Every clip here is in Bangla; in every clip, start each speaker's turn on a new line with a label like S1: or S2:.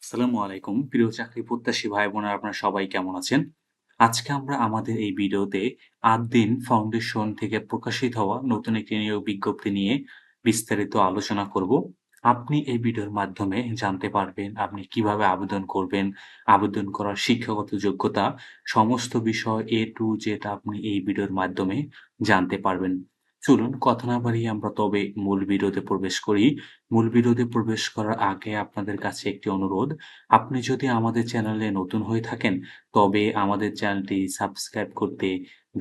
S1: আসসালামু আলাইকুম। প্রিয় চাকরি প্রত্যাশী ভাই-বোনেরা আপনারা সবাই কেমন আছেন? আজকে আমরা আমাদের এই ভিডিওতে ৮ দিন ফাউন্ডেশন থেকে প্রকাশিত হওয়া নতুন একটি নিয়োগ বিজ্ঞপ্তি নিয়ে বিস্তারিত আলোচনা করব। আপনি এই ভিডিওর মাধ্যমে জানতে পারবেন আপনি কিভাবে আবেদন করবেন, আবেদন করার শিক্ষাগত যোগ্যতা, সমস্ত বিষয় A to Z আপনি এই ভিডিওর মাধ্যমে জানতে পারবেন। চলুন কথা না বাড়িয়ে আমরা তবে মূল ভিডিওতে প্রবেশ করি। মূল ভিডিওতে প্রবেশ করার আগে আপনাদের কাছে একটি অনুরোধ, আপনি যদি আমাদের চ্যানেলে নতুন হয়ে থাকেন, তবে আমাদের চ্যানেলটি সাবস্ক্রাইব করতে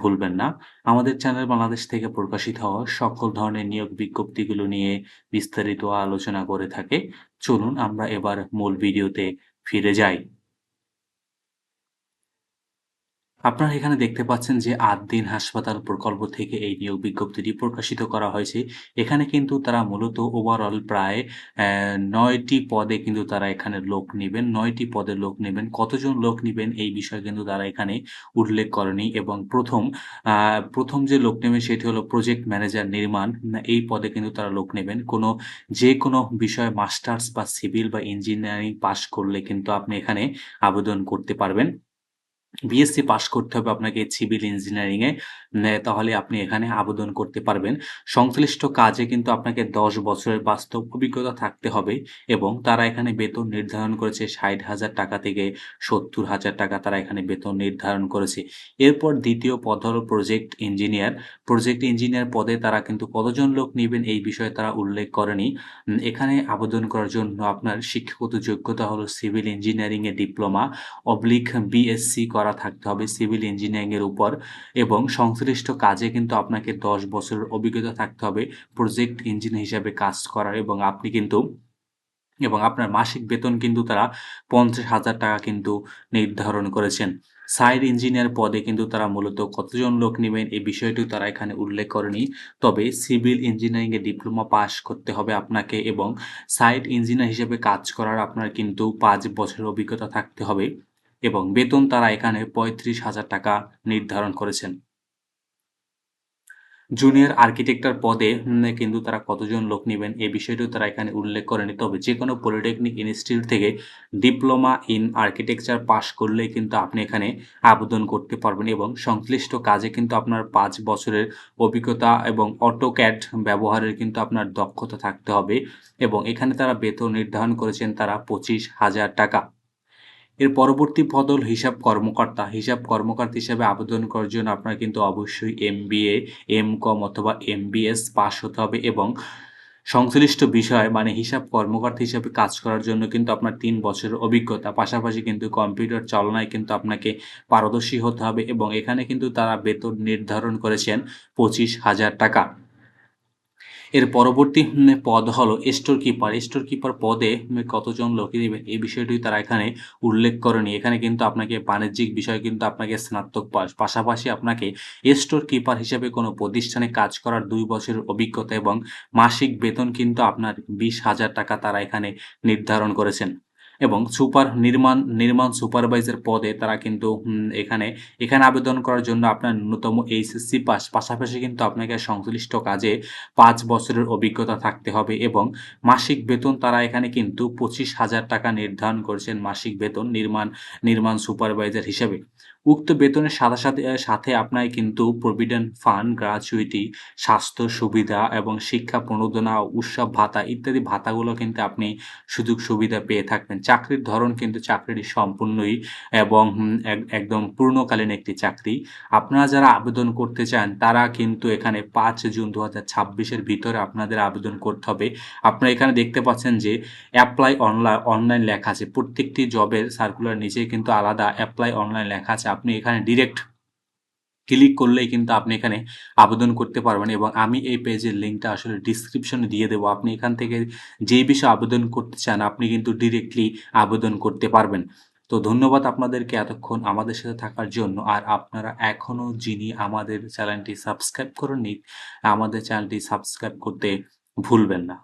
S1: ভুলবেন না। আমাদের চ্যানেল বাংলাদেশ থেকে প্রকাশিত হওয়া সকল ধরনের নিয়োগ বিজ্ঞপ্তিগুলো নিয়ে বিস্তারিত আলোচনা করে থাকে। চলুন আমরা এবার মূল ভিডিওতে ফিরে যাই। আপনারা এখানে দেখতে পাচ্ছেন যে ৮ দিন হাসপাতাল প্রকল্প থেকে এই নিয়োগ বিজ্ঞপ্তিটি প্রকাশিত করা হয়েছে। এখানে কিন্তু তারা মূলত ওভারঅল প্রায় ৯ টি পদে কিন্তু তারা এখানে লোক নিবেন। ৯ টি পদে লোক নিবেন। কতজন লোক নিবেন এই বিষয়ে কিন্তু তারা এখানে উল্লেখ করেনি এবং ১ম যে লোক নেবে সেটি হলো প্রজেক্ট ম্যানেজার নির্মাণ। এই পদে কিন্তু তারা লোক নেবেন। যেকোনো বিষয়ে মাস্টার্স বা সিভিল বা ইঞ্জিনিয়ারিং পাস করলে কিন্তু আপনি এখানে আবেদন করতে পারবেন। বিএসসি পাস করতে হবে আপনাকে সিভিল ইঞ্জিনিয়ারিং এ। তাহলে আপনি এখানে আবেদন করতে পারবেন। সংশ্লিষ্ট কাজে কিন্তু আপনাকে ১০ বছরের বাস্তব অভিজ্ঞতা থাকতে হবে এবং তারা এখানে বেতন নির্ধারণ করেছে ৳৬০,০০০ থেকে ৳৭০,০০০ তারা এখানে বেতন নির্ধারণ করেছে। এরপর ২য় পদ হলো প্রজেক্ট ইঞ্জিনিয়ার। প্রজেক্ট ইঞ্জিনিয়ার পদে তারা কিন্তু কতজন লোক নিবেন এই বিষয়ে তারা উল্লেখ করেনি। এখানে আবেদন করার জন্য আপনার শিক্ষাগত যোগ্যতা হলো সিভিল ইঞ্জিনিয়ারিং এ ডিপ্লোমা বিএসসি করা থাকতে হবে সিভিল ইঞ্জিনিয়ারিং এর উপর এবং সংশ্লিষ্ট কাজে কিন্তু আপনাকে ১০ বছরের অভিজ্ঞতা থাকতে হবে প্রজেক্ট ইঞ্জিনিয়ার হিসাবে কাজ করার এবং আপনার মাসিক বেতন কিন্তু তারা ৳৫০,০০০ কিন্তু নির্ধারণ করেছেন। সাইট ইঞ্জিনিয়ার পদে কিন্তু তারা মূলত কতজন লোক নিবেন এই বিষয়টিও তারা এখানে উল্লেখ করেনি। তবে সিভিল ইঞ্জিনিয়ারিং এ ডিপ্লোমা পাস করতে হবে আপনাকে এবং সাইট ইঞ্জিনিয়ার হিসেবে কাজ করার আপনার কিন্তু ৫ বছরের অভিজ্ঞতা থাকতে হবে এবং বেতন তারা এখানে ৳৩৫,০০০ নির্ধারণ করেছেন। জুনিয়র আর্কিটেক্টার পদে কিন্তু তারা কতজন লোক নিবেন এ বিষয়টিও তারা এখানে উল্লেখ করেনি। তবে যেকোনো পলিটেকনিক ইনস্টিটিউট থেকে ডিপ্লোমা ইন আর্কিটেকচার পাস করলেই কিন্তু আপনি এখানে আবেদন করতে পারবেন এবং সংশ্লিষ্ট কাজে কিন্তু আপনার ৫ বছরের অভিজ্ঞতা এবং অটোক্যাড ব্যবহারের কিন্তু আপনার দক্ষতা থাকতে হবে এবং এখানে তারা বেতন নির্ধারণ করেছেন তারা ৳২৫,০০০। এর পরবর্তী পদ হল হিসাব কর্মকর্তা। হিসাব কর্মকর্তা হিসেবে আবেদন করার জন্য আপনার কিন্তু অবশ্যই এমবিএ, এম.কম অথবা এমবিএস পাস হতে হবে এবং সংশ্লিষ্ট বিষয় মানে হিসাব কর্মকর্তা হিসেবে কাজ করার জন্য কিন্তু আপনার ৩ বছরের অভিজ্ঞতা, পাশাপাশি কিন্তু কম্পিউটার চালনায় কিন্তু আপনাকে পারদর্শী হতে হবে এবং এখানে কিন্তু তারা বেতন নির্ধারণ করেছেন ৳২৫,০০০। এর পরবর্তী পদ হলো স্টোর কিপার। স্টোর কিপার পদে কতজন লোক নিবেন এই বিষয়টি তারা এখানে উল্লেখ করেনি। এখানে কিন্তু আপনাকে বাণিজ্যিক বিষয়ে কিন্তু আপনাকে স্নাতক পাস। পাশাপাশি আপনাকে স্টোর কিপার হিসেবে কোনো প্রতিষ্ঠানে কাজ করার ২ বছরের অভিজ্ঞতা এবং মাসিক বেতন কিন্তু আপনার ৳২০,০০০ তারা এখানে নির্ধারণ করেছেন। এবং নির্মাণ সুপারভাইজার পদে তারা কিন্তু এখানে আবেদন করার জন্য আপনার ন্যূনতম এইচএসসি পাস, পাশাপাশি কিন্তু আপনাকে সংশ্লিষ্ট কাজে ৫ বছরের অভিজ্ঞতা থাকতে হবে এবং মাসিক বেতন তারা এখানে কিন্তু ৳২৫,০০০ নির্ধারণ করেছেন মাসিক বেতন নির্মাণ সুপারভাইজার হিসেবে। উক্ত বেতনের সাথে আপনার কিন্তু প্রভিডেন্ট ফান্ড, গ্র্যাচুইটি, স্বাস্থ্য সুবিধা এবং শিক্ষা প্রণোদনা, উৎসব ভাতা ইত্যাদি ভাতাগুলো কিন্তু আপনি সুযোগ সুবিধা পেয়ে থাকবেন। চাকরির ধরন কিন্তু চাকরিটি সম্পূর্ণই এবং একদম পূর্ণকালীন একটি চাকরি। আপনারা যারা আবেদন করতে চান তারা কিন্তু এখানে ৫ জুন ২০২৬ এর ভিতরে আপনাদের আবেদন করতে হবে। আপনারা এখানে দেখতে পাচ্ছেন যে এপ্লাই অনলাইন লেখা আছে। প্রত্যেকটি জবের সার্কুলার নিচেই কিন্তু আলাদা এপ্লাই অনলাইন লেখা আছে। আপনি এখানে ডিরেক্ট ক্লিক করলেই কিন্তু আপনি এখানে আবেদন করতে পারবেন এবং আমি এই পেজের লিঙ্কটা আসলে ডেসক্রিপশনে দিয়ে দেবো। আপনি এখান থেকে যেই বিষয়ে আবেদন করতে চান আপনি কিন্তু ডিরেক্টলি আবেদন করতে পারবেন। তো ধন্যবাদ আপনাদেরকে এতক্ষণ আমাদের সাথে থাকার জন্য। আর আপনারা এখনও যিনি আমাদের চ্যানেলটি সাবস্ক্রাইব করেননি, আমাদের চ্যানেলটি সাবস্ক্রাইব করতে ভুলবেন না।